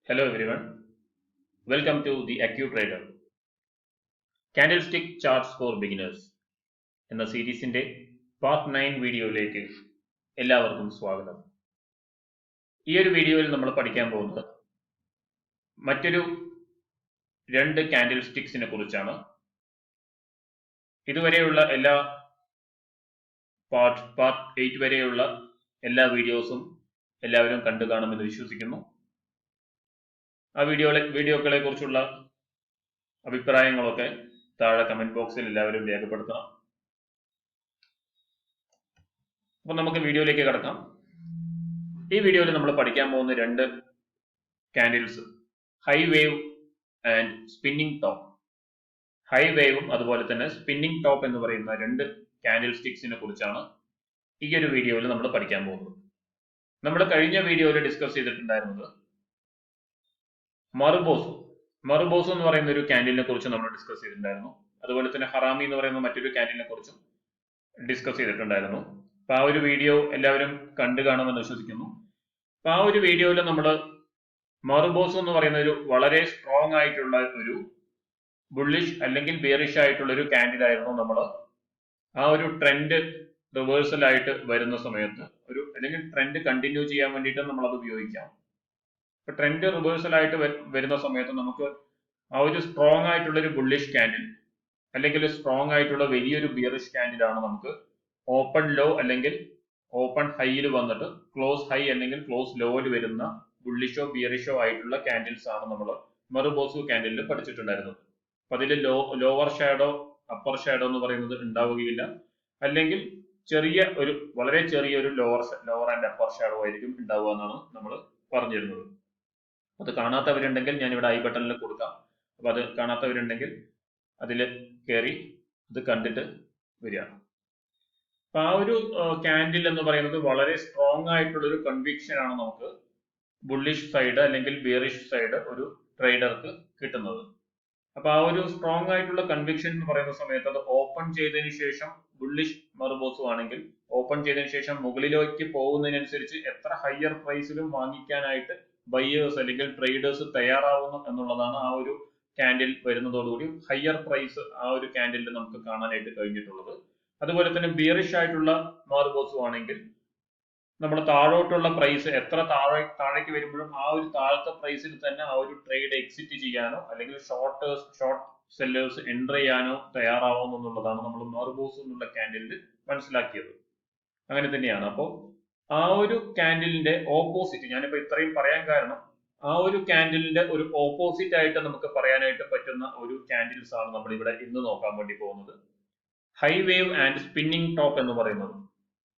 Hello everyone, welcome to the Acute Trader Candlestick Charts for Beginners എന്ന സീരീസിന്റെ part 9 വീഡിയോയിലേക്ക് എല്ലാവർക്കും സ്വാഗതം. ഈ ഒരു വീഡിയോയിൽ നമ്മൾ പഠിക്കാൻ പോകുന്നത് മറ്റൊരു രണ്ട് കാൻഡിൽ സ്റ്റിക്സിനെ കുറിച്ചാണ്. ഇതുവരെയുള്ള എല്ലാ പാർട്ട് 8 വരെയുള്ള എല്ലാ വീഡിയോസും എല്ലാവരും കണ്ടു കാണുമെന്ന് വിശ്വസിക്കുന്നു. ആ വീഡിയോകളെ കുറിച്ചുള്ള അഭിപ്രായങ്ങളൊക്കെ താഴെ കമന്റ് ബോക്സിൽ എല്ലാവരും രേഖപ്പെടുത്തണം. അപ്പോൾ നമുക്ക് വീഡിയോയിലേക്ക് കടക്കാം. ഈ വീഡിയോയിൽ നമ്മൾ പഠിക്കാൻ പോകുന്ന രണ്ട് candles high wave and spinning top. High വേവും അതുപോലെ തന്നെ സ്പിന്നിങ് ടോപ്പ് എന്ന് പറയുന്ന രണ്ട് കാൻഡിൽ സ്റ്റിക്സിനെ കുറിച്ചാണ് ഈ ഒരു വീഡിയോയിൽ നമ്മൾ പഠിക്കാൻ പോകുന്നത്. നമ്മൾ കഴിഞ്ഞ വീഡിയോയിൽ ഡിസ്കസ് ചെയ്തിട്ടുണ്ടായിരുന്നത് മറുബോസോ എന്ന് പറയുന്ന ഒരു കാൻഡിലിനെ കുറിച്ച് നമ്മൾ ഡിസ്കസ് ചെയ്തിട്ടുണ്ടായിരുന്നു. അതുപോലെ തന്നെ ഹറാമി എന്ന് പറയുന്ന മറ്റൊരു കാൻഡിലിനെ കുറിച്ചും ഡിസ്കസ് ചെയ്തിട്ടുണ്ടായിരുന്നു. അപ്പൊ ആ ഒരു വീഡിയോ എല്ലാവരും കണ്ടു കാണുമെന്ന് വിശ്വസിക്കുന്നു. അപ്പൊ ആ ഒരു വീഡിയോയിൽ നമ്മൾ മറുബോസോ എന്ന് പറയുന്ന ഒരു വളരെ സ്ട്രോങ് ആയിട്ടുള്ള ഒരു ബുള്ളിഷ് അല്ലെങ്കിൽ ബിയറിഷ് ആയിട്ടുള്ള ഒരു കാൻഡിൽ ആയിരുന്നു നമ്മൾ ആ ഒരു ട്രെൻഡ് റിവേഴ്സൽ ആയിട്ട് വരുന്ന സമയത്ത് അല്ലെങ്കിൽ ട്രെൻഡ് കണ്ടിന്യൂ ചെയ്യാൻ വേണ്ടിയിട്ട് നമ്മൾ അത് ഉപയോഗിക്കാം. ഇപ്പൊ ട്രെൻഡ് റിവേഴ്സൽ ആയിട്ട് വരുന്ന സമയത്ത് നമുക്ക് ആ ഒരു സ്ട്രോങ് ആയിട്ടുള്ള ഒരു ബുള്ളിഷ് കാൻഡിൽ അല്ലെങ്കിൽ സ്ട്രോങ് ആയിട്ടുള്ള വലിയൊരു ബിയറിഷ് കാൻഡിൽ ആണ് നമുക്ക് ഓപ്പൺ ലോ അല്ലെങ്കിൽ ഓപ്പൺ ഹൈയിൽ വന്നിട്ട് ക്ലോസ് ഹൈ അല്ലെങ്കിൽ ക്ലോസ് ലോയിൽ വരുന്ന ബുള്ളിഷോ ബിയറിഷോ ആയിട്ടുള്ള കാൻഡിൽസ് ആണ് നമ്മൾ മറുബോസോ കാൻഡിലിൽ പഠിച്ചിട്ടുണ്ടായിരുന്നത്. അപ്പൊ അതിൽ ലോവർ ഷാഡോ അപ്പർ ഷാഡോ എന്ന് പറയുന്നത് ഉണ്ടാവുകയില്ല, അല്ലെങ്കിൽ വളരെ ചെറിയ ഒരു ലോവർ ആൻഡ് അപ്പർ ഷാഡോ ആയിരിക്കും ഉണ്ടാവുക എന്നാണ് നമ്മൾ പറഞ്ഞിരുന്നത്. അത് കാണാത്തവരുണ്ടെങ്കിൽ ഞാൻ ഇവിടെ ഐ ബട്ടണിൽ കൊടുക്കാം. അപ്പൊ അത് കാണാത്തവരുണ്ടെങ്കിൽ അതിൽ കയറി ഇത് കണ്ടിട്ട് വരിക. അപ്പൊ ആ ഒരു കാൻഡിൽ എന്ന് പറയുന്നത് വളരെ സ്ട്രോങ് ആയിട്ടുള്ള ഒരു കൺവിക്ഷൻ ആണ് നമുക്ക് ബുള്ളിഷ് സൈഡ് അല്ലെങ്കിൽ ബിയറിഷ് സൈഡ് ഒരു ട്രേഡർക്ക് കിട്ടുന്നത്. അപ്പൊ ആ ഒരു സ്ട്രോങ് ആയിട്ടുള്ള കൺവിക്ഷൻ എന്ന് പറയുന്ന സമയത്ത് അത് ഓപ്പൺ ചെയ്തതിനു ശേഷം ബുള്ളിഷ് മറുബോസോ ആണെങ്കിൽ ഓപ്പൺ ചെയ്തതിനു ശേഷം മുകളിലേക്ക് പോകുന്നതിനനുസരിച്ച് എത്ര ഹയർ പ്രൈസിലും വാങ്ങിക്കാനായിട്ട് ബയേഴ്സ് അല്ലെങ്കിൽ ട്രേഡേഴ്സ് തയ്യാറാവുന്നു എന്നുള്ളതാണ് ആ ഒരു കാൻഡിൽ വരുന്നതോടുകൂടി ഹയർ പ്രൈസ് ആ ഒരു കാൻഡിലിൽ നമുക്ക് കാണാനായിട്ട് കഴിഞ്ഞിട്ടുള്ളത്. അതുപോലെ തന്നെ ബിയറിഷ് ആയിട്ടുള്ള മറുബോസോ ആണെങ്കിൽ നമ്മൾ താഴോട്ടുള്ള പ്രൈസ് എത്ര താഴേക്ക് വരുമ്പോഴും ആ ഒരു താഴത്തെ പ്രൈസിൽ തന്നെ ആ ഒരു ട്രേഡ് എക്സിറ്റ് ചെയ്യാനോ അല്ലെങ്കിൽ ഷോർട്ട് സെല്ലേഴ്സ് എൻറ്റർ ചെയ്യാനോ തയ്യാറാവുന്നു എന്നുള്ളതാണ് നമ്മൾ മറുബോസോ എന്നുള്ള കാൻഡിലിൽ മനസ്സിലാക്കിയത്. അങ്ങനെ തന്നെയാണ്. അപ്പോൾ ആ ഒരു കാൻഡിലിന്റെ ഓപ്പോസിറ്റ്, ഞാനിപ്പോ ഇത്രയും പറയാൻ കാരണം ആ ഒരു കാൻഡിലിന്റെ ഒരു ഓപ്പോസിറ്റ് ആയിട്ട് നമുക്ക് പറയാനായിട്ട് പറ്റുന്ന ഒരു കാൻഡിൽസ് ആണ് നമ്മൾ ഇവിടെ ഇന്ന് നോക്കാൻ വേണ്ടി പോകുന്നത്. High wave and spinning top എന്ന് പറയുന്നത്.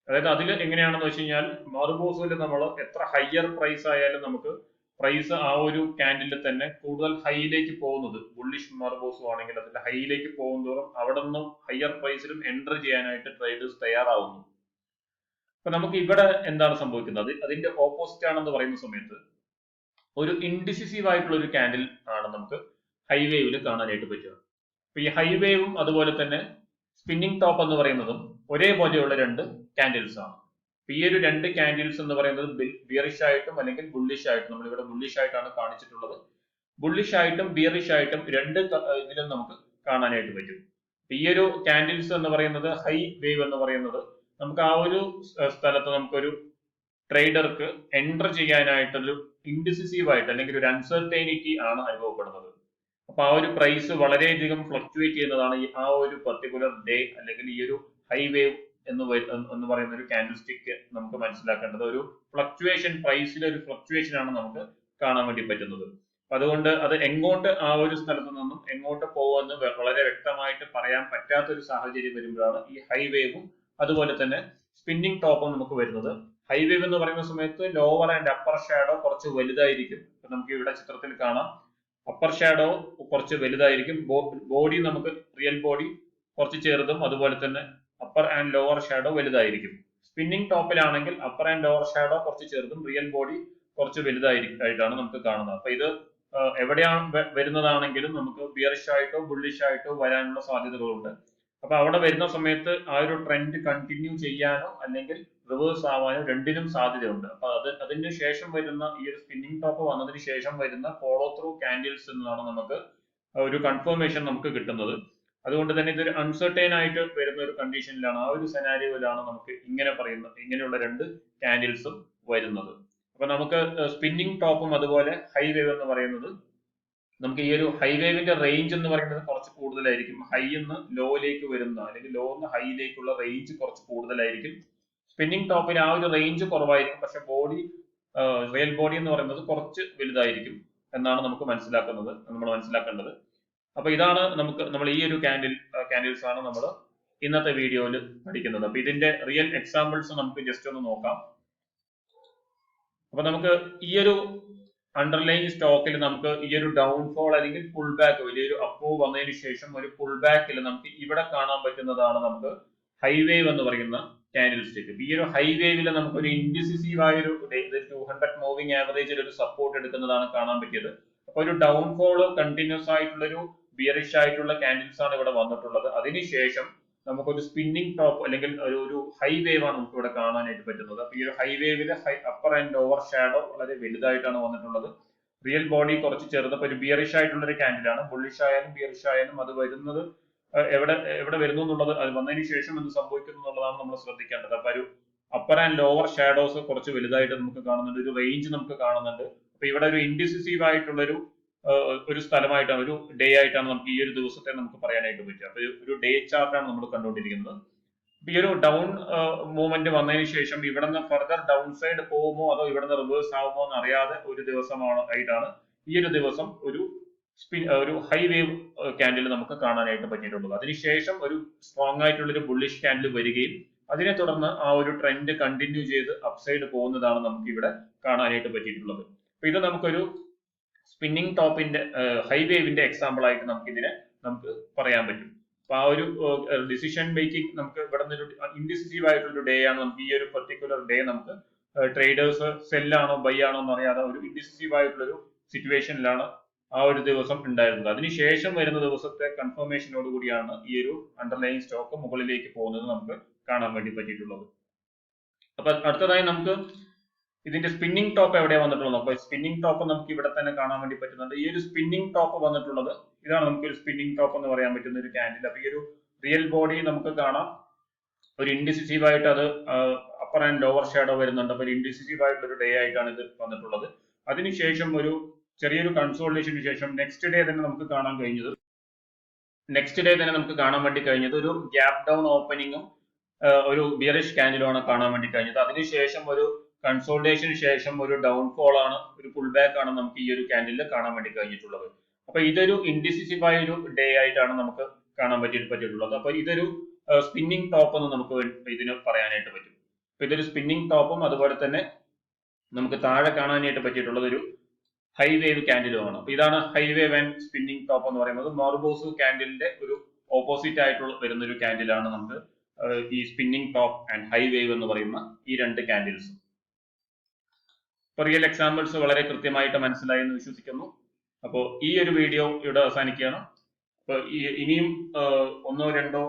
അതായത് അതിൽ എങ്ങനെയാണെന്ന് വെച്ച് കഴിഞ്ഞാൽ മറുബോസോയിൽ നമ്മൾ എത്ര ഹയർ പ്രൈസ് ആയാലും നമുക്ക് പ്രൈസ് ആ ഒരു കാൻഡിലിൽ തന്നെ കൂടുതൽ ഹൈയിലേക്ക് പോകുന്നത് ബുള്ളിഷ് മറുബോസോ ആണെങ്കിൽ അതിന്റെ ഹൈയിലേക്ക് പോകുന്നതോറും അവിടെ നിന്നും ഹയർ പ്രൈസിലും എൻറ്റർ ചെയ്യാനായിട്ട് ട്രേഡേഴ്സ് തയ്യാറാവുന്നു. അപ്പൊ നമുക്ക് ഇവിടെ എന്താണ് സംഭവിക്കുന്നത്, അതിന്റെ ഓപ്പോസിറ്റ് ആണെന്ന് പറയുന്ന സമയത്ത് ഒരു ഇൻഡിസിസീവ് ആയിട്ടുള്ള ഒരു കാൻഡിൽ ആണ് നമുക്ക് ഹൈവേവിൽ കാണാനായിട്ട് പറ്റുക. അപ്പൊ ഈ ഹൈവേവും അതുപോലെ തന്നെ സ്പിന്നിങ് ടോപ്പ് എന്ന് പറയുന്നതും ഒരേപോലെയുള്ള രണ്ട് കാൻഡിൽസ് ആണ്. ഈ ഒരു രണ്ട് കാൻഡിൽസ് എന്ന് പറയുന്നത് ബിയറിഷ് ആയിട്ടും അല്ലെങ്കിൽ ബുള്ളിഷ് ആയിട്ടും, നമ്മളിവിടെ ബുള്ളിഷ് ആയിട്ടാണ് കാണിച്ചിട്ടുള്ളത്, ബുള്ളിഷ് ആയിട്ടും ബിയറിഷ് ആയിട്ടും രണ്ട് ഇതിലും നമുക്ക് കാണാനായിട്ട് പറ്റും. ഈ ഒരു കാൻഡിൽസ് എന്ന് പറയുന്നത് ഹൈ വേവ് എന്ന് പറയുന്നത് നമുക്ക് ആ ഒരു സ്ഥലത്ത് നമുക്കൊരു ട്രേഡർക്ക് എൻറ്റർ ചെയ്യാനായിട്ടൊരു ഇൻഡിസിസീവ് ആയിട്ട് അല്ലെങ്കിൽ ഒരു അൺസർട്ടൈനിറ്റി ആണ് അനുഭവപ്പെടുന്നത്. അപ്പൊ ആ ഒരു പ്രൈസ് വളരെയധികം ഫ്ലക്ച്വേറ്റ് ചെയ്യുന്നതാണ് ആ ഒരു പർട്ടിക്കുലർ ഡേ അല്ലെങ്കിൽ ഈ ഒരു ഹൈ വേവ് എന്ന് പറയുന്ന ഒരു കാൻഡിൽ സ്റ്റിക്ക് നമുക്ക് മനസ്സിലാക്കേണ്ടത് ഒരു ഫ്ലക്ച്വേഷൻ, പ്രൈസിലെ ഒരു ഫ്ലക്ച്വേഷൻ ആണ് നമുക്ക് കാണാൻ വേണ്ടി പറ്റുന്നത്. അതുകൊണ്ട് അത് എങ്ങോട്ട് ആ ഒരു സ്ഥലത്ത് നിന്നും എങ്ങോട്ട് പോകുമെന്ന് വളരെ വ്യക്തമായിട്ട് പറയാൻ പറ്റാത്ത ഒരു സാഹചര്യം വരുമ്പോഴാണ് ഈ ഹൈ വേവും അതുപോലെ തന്നെ സ്പിന്നിങ് ടോപ്പും നമുക്ക് വരുന്നത്. ഹൈ വേവ് എന്ന് പറയുന്ന സമയത്ത് ലോവർ ആൻഡ് അപ്പർ ഷാഡോ കുറച്ച് വലുതായിരിക്കും. നമുക്ക് ഇവിടെ ചിത്രത്തിൽ കാണാം, അപ്പർ ഷാഡോ കുറച്ച് വലുതായിരിക്കും, ബോഡി നമുക്ക് റിയൽ ബോഡി കുറച്ച് ചെറുതും അതുപോലെ തന്നെ അപ്പർ ആൻഡ് ലോവർ ഷാഡോ വലുതായിരിക്കും. സ്പിന്നിങ് ടോപ്പിലാണെങ്കിൽ അപ്പർ ആൻഡ് ലോവർ ഷാഡോ കുറച്ച് ചെറുതും റിയൽ ബോഡി കുറച്ച് വലുതായിട്ടാണ് നമുക്ക് കാണുന്നത്. അപ്പൊ ഇത് എവിടെയാണ് വരുന്നതാണെങ്കിലും നമുക്ക് ബിയറിഷ് ആയിട്ടോ ബുള്ളിഷ് ആയിട്ടോ വരാനുള്ള സാധ്യതകളുണ്ട്. അപ്പൊ അവിടെ വരുന്ന സമയത്ത് ആ ഒരു ട്രെൻഡ് കണ്ടിന്യൂ ചെയ്യാനോ അല്ലെങ്കിൽ റിവേഴ്സ് ആവാനും രണ്ടിനും സാധ്യതയുണ്ട്. അപ്പൊ അതിന് ശേഷം വരുന്ന ഈ ഒരു സ്പിന്നിങ് ടോപ്പ് വന്നതിന് ശേഷം വരുന്ന ഫോളോ ത്രൂ ക്യാൻഡിൽസ് എന്നാണ് നമുക്ക് ഒരു കൺഫർമേഷൻ നമുക്ക് കിട്ടുന്നത്. അതുകൊണ്ട് തന്നെ ഇതൊരു അൺസർട്ടൈൻ ആയിട്ട് വരുന്ന ഒരു കണ്ടീഷനിലാണ്, ആ ഒരു സെനാരിയോയിലാണ് നമുക്ക് ഇങ്ങനെയുള്ള രണ്ട് ക്യാൻഡിൽസും വരുന്നത്. അപ്പൊ നമുക്ക് സ്പിന്നിങ് ടോപ്പും അതുപോലെ ഹൈ വേവ് എന്ന് പറയുന്നത്, നമുക്ക് ഈ ഒരു ഹൈ വേവിന്റെ റേഞ്ച് എന്ന് പറയുന്നത് കുറച്ച് കൂടുതലായിരിക്കും. ഹൈ എന്ന് ലോയിലേക്ക് വരുന്ന അല്ലെങ്കിൽ ലോ എന്ന് ഹൈയിലേക്കുള്ള റേഞ്ച് കുറച്ച് കൂടുതലായിരിക്കും. സ്പിന്നിങ് ടോപ്പിന് ആ ഒരു റേഞ്ച് കുറവായിരിക്കും, പക്ഷെ റിയൽ ബോഡി എന്ന് പറയുന്നത് കുറച്ച് വലുതായിരിക്കും എന്നാണ് നമ്മൾ മനസ്സിലാക്കേണ്ടത്. അപ്പൊ ഇതാണ് നമ്മൾ ഈ ഒരു ക്യാൻഡിൽസ് ആണ് നമ്മൾ ഇന്നത്തെ വീഡിയോയിൽ പഠിക്കുന്നത്. അപ്പൊ ഇതിന്റെ റിയൽ എക്സാമ്പിൾസ് നമുക്ക് ജസ്റ്റ് ഒന്ന് നോക്കാം. അപ്പൊ നമുക്ക് ഈ ഒരു അണ്ടർലൈൻ സ്റ്റോക്കിൽ നമുക്ക് ഈ ഒരു ഡൗൺഫോൾ അല്ലെങ്കിൽ പുൾ ബാക്ക്, വലിയൊരു അപ്മൂവ് വന്നതിന് ശേഷം ഒരു പുൾ ബാക്കിൽ നമുക്ക് ഇവിടെ കാണാൻ പറ്റുന്നതാണ് നമുക്ക് ഹൈ വേവ് എന്ന് പറയുന്ന ക്യാൻഡിൽ സ്റ്റിക്ക്. ഈ ഒരു ഹൈ വേവിൽ നമുക്ക് ഒരു ഇൻഡിസിസീവ് ആയ ഒരു 200 മൂവിംഗ് ആവറേജിൽ ഒരു സപ്പോർട്ട് എടുക്കുന്നതാണ് കാണാൻ പറ്റിയത്. അപ്പൊ ഒരു ഡൗൺഫോൾ കണ്ടിന്യൂസ് ആയിട്ടുള്ള ഒരു ബിയറിഷ് ആയിട്ടുള്ള ക്യാൻഡിൽസ് ആണ് ഇവിടെ വന്നിട്ടുള്ളത്. അതിനുശേഷം നമുക്കൊരു സ്പിന്നിങ് ടോപ്പ് അല്ലെങ്കിൽ ഒരു ഹൈ വേവ് ആണ് നമുക്ക് ഇവിടെ കാണാനായിട്ട് പറ്റുന്നത്. അപ്പൊ ഈ ഒരു ഹൈ വേവില് അപ്പർ ആൻഡ് ലോവർ ഷാഡോ വളരെ വലുതായിട്ടാണ് വന്നിട്ടുള്ളത്. റിയൽ ബോഡി കുറച്ച് ചെറുത്. ഒരു ബിയറിഷ് ആയിട്ടുള്ള ഒരു ക്യാൻഡിലാണ്. ബുള്ളിഷ് ആയാലും ബിയറിഷ് ആയാലും അത് വരുന്നത് എവിടെ വരുന്നു എന്നുള്ളത്, അത് വന്നതിന് ശേഷം എന്ത് സംഭവിക്കുന്നു എന്നുള്ളതാണ് നമ്മൾ ശ്രദ്ധിക്കേണ്ടത്. അപ്പൊ ഒരു അപ്പർ ആൻഡ് ലോവർ ഷാഡോസ് കുറച്ച് വലുതായിട്ട് നമുക്ക് കാണുന്നുണ്ട്, ഒരു റേഞ്ച് നമുക്ക് കാണുന്നുണ്ട്. അപ്പൊ ഇവിടെ ഒരു ഇൻഡിസിസീവ് ആയിട്ടുള്ള ഒരു സ്ഥലമായിട്ടാണ്, ഒരു ഡേ ആയിട്ടാണ് നമുക്ക് ഈ ഒരു ദിവസത്തെ നമുക്ക് പറയാനായിട്ട് പറ്റുക. അപ്പൊ ഒരു ഡേ ചാർട്ടാണ് നമ്മൾ കണ്ടുകൊണ്ടിരിക്കുന്നത്. ഈ ഒരു ഡൗൺ മൂവ്മെന്റ് വന്നതിന് ശേഷം ഇവിടെ നിന്ന് ഫർദർ ഡൗൺ സൈഡ് പോകുമോ അതോ ഇവിടെ നിന്ന് റിവേഴ്സ് ആവുമോ എന്ന് അറിയാതെ ഒരു ദിവസമായിട്ടാണ് ഈ ഒരു ദിവസം ഒരു ഹൈ വേവ് ക്യാൻഡിൽ നമുക്ക് കാണാനായിട്ട് പറ്റിയിട്ടുള്ളത്. അതിനുശേഷം ഒരു സ്ട്രോങ് ആയിട്ടുള്ള ഒരു ബുള്ളിഷ് ക്യാൻഡിൽ വരികയും അതിനെ തുടർന്ന് ആ ഒരു ട്രെൻഡ് കണ്ടിന്യൂ ചെയ്ത് അപ്സൈഡ് പോകുന്നതാണ് നമുക്ക് ഇവിടെ കാണാനായിട്ട് പറ്റിയിട്ടുള്ളത്. അപ്പൊ ഇത് നമുക്കൊരു സ്പിന്നിങ് ടോപ്പിന്റെ ഹൈ വേവിന്റെ എക്സാമ്പിൾ ആയിട്ട് നമുക്ക് പറയാൻ പറ്റും. അപ്പൊ ആ ഒരു ഡിസിഷൻ മേക്കിംഗ് നമുക്ക് ഇവിടെ നിന്ന് ഇൻഡിസിസീവ് ആയിട്ടുള്ള ഡേ ആണ്. നമുക്ക് ഈ ഒരു പെർട്ടിക്കുലർ ഡേ നമുക്ക് ട്രേഡേഴ്സ് സെല്ലാണോ ബൈ ആണോ എന്ന് അറിയാതെ ഒരു ഇൻഡിസിസീവ് ആയിട്ടുള്ള ഒരു സിറ്റുവേഷനിലാണ് ആ ഒരു ദിവസം ഉണ്ടായിരുന്നത്. അതിനുശേഷം വരുന്ന ദിവസത്തെ കൺഫർമേഷനോട് കൂടിയാണ് ഈ ഒരു അണ്ടർലൈൻ സ്റ്റോക്ക് മുകളിലേക്ക് പോകുന്നത് നമുക്ക് കാണാൻ വേണ്ടി പറ്റിയിട്ടുള്ളത്. അപ്പൊ അടുത്തതായി നമുക്ക് ഇതിന്റെ സ്പിന്നിങ് ടോപ്പ് എവിടെ വന്നിട്ടുള്ളത്. അപ്പൊ സ്പിന്നിങ് ടോപ്പ് നമുക്ക് ഇവിടെ തന്നെ കാണാൻ വേണ്ടി പറ്റുന്നുണ്ട്. ഈ ഒരു സ്പിന്നിങ് ടോപ്പ് വന്നിട്ടുള്ളത് ഇതാണ്. നമുക്ക് ഒരു സ്പിന്നിങ് ടോപ്പ് എന്ന് പറയാൻ പറ്റുന്ന ഒരു ക്യാൻഡിൽ. അപ്പൊ ഈ ഒരു റിയൽ ബോഡി നമുക്ക് കാണാം, ഒരു ഇൻഡിസിസീവ് ആയിട്ട് അത് അപ്പർ ആൻഡ് ലോവർ ഷാഡോ വരുന്നുണ്ട്. അപ്പൊ ഒരു ഇൻഡിസിസീവ് ആയിട്ടുള്ള ഒരു ഡേ ആയിട്ടാണ് ഇത് വന്നിട്ടുള്ളത്. അതിനുശേഷം ഒരു ചെറിയൊരു കൺസോളിഡേഷന് ശേഷം നെക്സ്റ്റ് ഡേ തന്നെ നമുക്ക് കാണാൻ വേണ്ടി കഴിഞ്ഞത് ഒരു ഗ്യാപ് ഡൗൺ ഓപ്പണിങ്ങും ഒരു ബിയറിഷ് ക്യാൻഡിലുമാണ് കാണാൻ വേണ്ടി കഴിഞ്ഞത്. അതിനുശേഷം ഒരു കൺസോൾട്ടേഷന് ശേഷം ഒരു ഡൗൺഫോൾ ആണ്, ഒരു പുൾ ബാക്ക് ആണ് നമുക്ക് ഈ ഒരു ക്യാൻഡിലിൽ കാണാൻ വേണ്ടി കഴിഞ്ഞിട്ടുള്ളത്. അപ്പൊ ഇതൊരു ഇൻഡിസിസീവ് ആയ ഒരു ഡേ ആയിട്ടാണ് നമുക്ക് കാണാൻ പറ്റിയിട്ടുള്ളത്. അപ്പൊ ഇതൊരു സ്പിന്നിങ് ടോപ്പ് എന്ന് നമുക്ക് ഇതിന് പറയാനായിട്ട് പറ്റും. അപ്പൊ ഇതൊരു സ്പിന്നിങ് ടോപ്പും അതുപോലെ തന്നെ നമുക്ക് താഴെ കാണാനായിട്ട് പറ്റിയിട്ടുള്ളത് ഒരു ഹൈ വേവ് ക്യാൻഡിലുമാണ്. അപ്പൊ ഇതാണ് high wave and spinning top എന്ന് പറയുന്നത്. മോർബോസ് ക്യാൻഡിലിന്റെ ഒരു ഓപ്പോസിറ്റ് ആയിട്ടുള്ള വരുന്ന ഒരു ക്യാൻഡിലാണ് നമുക്ക് ഈ spinning top and high wave എന്ന് പറയുന്ന ഈ രണ്ട് ക്യാൻഡിൽസ്. റിയൽ എക്സാമ്പിൾസ് വളരെ കൃത്യമായിട്ട് മനസ്സിലായി എന്ന് വിശ്വസിക്കുന്നു. അപ്പോൾ ഈ ഒരു വീഡിയോ ഇവിടെ അവസാനിക്കുകയാണ്. അപ്പൊ ഇനിയും ഒന്നോ രണ്ടോ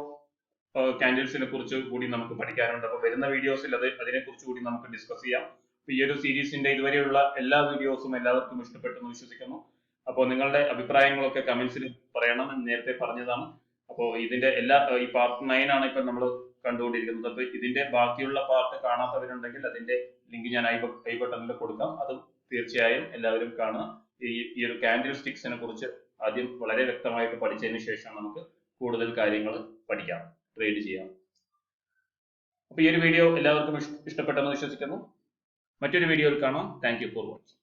ക്യാൻഡിൽസിനെ കുറിച്ച് കൂടി നമുക്ക് പഠിക്കാനുണ്ട്. അപ്പൊ വരുന്ന വീഡിയോസിൽ അതിനെ കുറിച്ച് കൂടി നമുക്ക് ഡിസ്കസ് ചെയ്യാം. ഈ ഒരു സീരീസിന്റെ ഇതുവരെയുള്ള എല്ലാ വീഡിയോസും എല്ലാവർക്കും ഇഷ്ടപ്പെട്ടെന്ന് വിശ്വസിക്കുന്നു. അപ്പോൾ നിങ്ങളുടെ അഭിപ്രായങ്ങളൊക്കെ കമന്റ്സിൽ പറയണം എന്ന് നേരത്തെ പറഞ്ഞതാണ്. അപ്പോൾ ഇതിന്റെ ഈ പാർട്ട് 9 ആണ് ഇപ്പൊ നമ്മൾ കണ്ടുകൊണ്ടിരിക്കുന്നത്. അപ്പൊ ഇതിന്റെ ബാക്കിയുള്ള പാർട്ട് കാണാത്തവരുണ്ടെങ്കിൽ അതിന്റെ ലിങ്ക് ഞാൻ ഐ ബട്ടണിൽ കൊടുക്കാം. അതും തീർച്ചയായും എല്ലാവരും കാണുക. ഈ ഒരു കാൻഡിൽ സ്റ്റിക്സിനെ കുറിച്ച് ആദ്യം വളരെ വ്യക്തമായിട്ട് പഠിച്ചതിന് ശേഷം നമുക്ക് കൂടുതൽ കാര്യങ്ങൾ പഠിക്കാം, ട്രേഡ് ചെയ്യാം. അപ്പൊ ഈ ഒരു വീഡിയോ എല്ലാവർക്കും ഇഷ്ടപ്പെട്ടെന്ന് വിശ്വസിക്കുന്നു. മറ്റൊരു വീഡിയോയിൽ കാണാം. Thank you for watching.